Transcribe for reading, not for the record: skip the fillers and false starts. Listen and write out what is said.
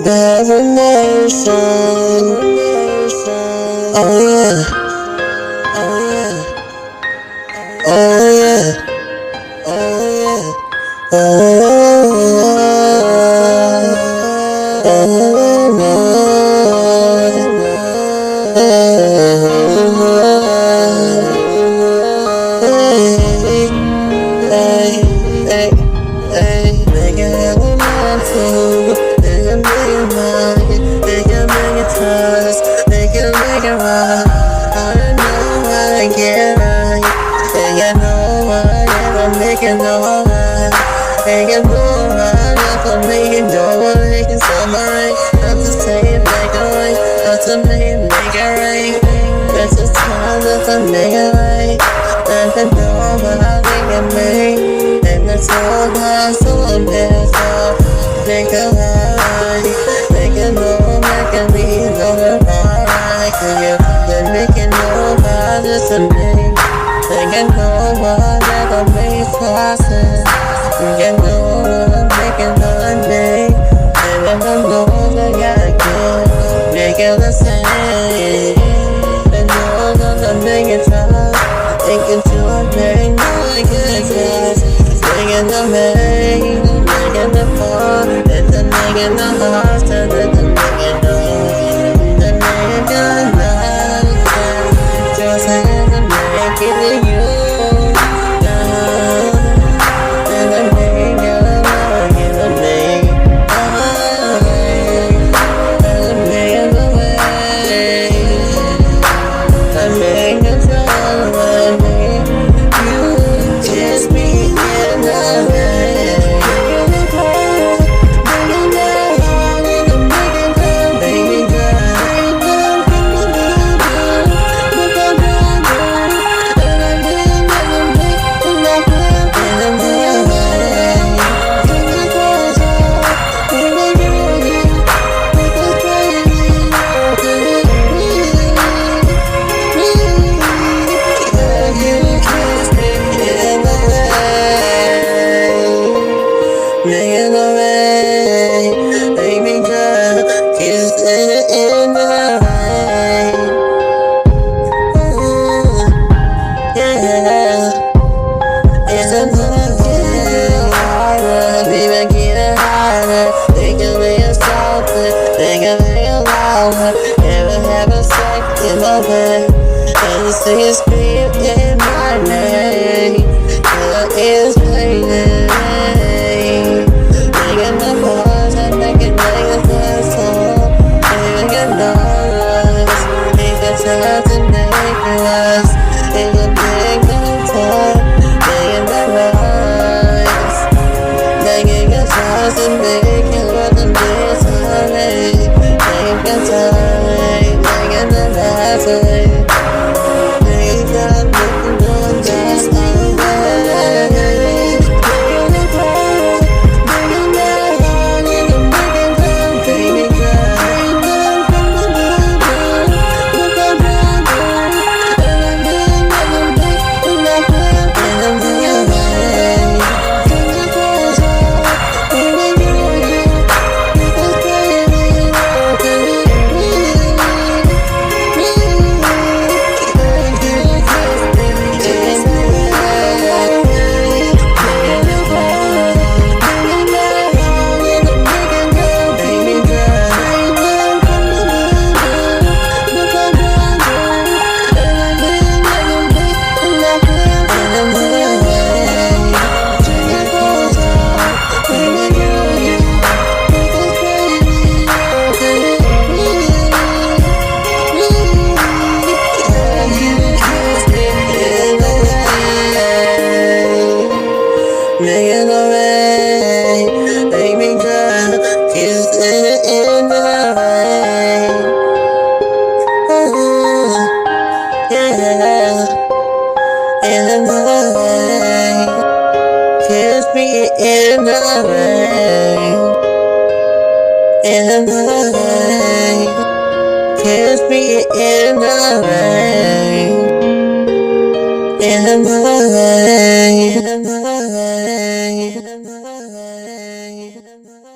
Definition. Oh yeah. Oh yeah. Oh yeah. Oh yeah. Make it happen, man, too. Make it mine. Make it trust. Make it right. I don't know how to get right. Make it know I never make it no right. Make it know I never make it no right. Make it summary. Not to say it, make it right. Not to make it right. That's the time that I make it right. Let it know how to make it. And that's all I saw in this house. Make it right. Make it know, make it be no right. Then make it know how just to make. Make it know what never make process. Make it know what make it not make. And then I know that I can make it the same. And know that I make it try. Make it to a thing, make it fast. Make it the make it the fun. Let the make it the heart, let the make it the the make it the life. Just let the make it to you. And the make it the make the make the make it the way. The make it the Never have a second of it. And the thing is scream in my name. It is playing. Making the bars and making the song. Making it noise. Make it time to make it last. Make it make the time. Making the rise. Making it time to make it what the days are made. Make it time, make it the last way. Make that make it just like that. Make it right, make it right, make it right, make it right. In the rain, kiss me in the rain, in the rain, kiss me in the rain, in the rain, in the rain, in the rain.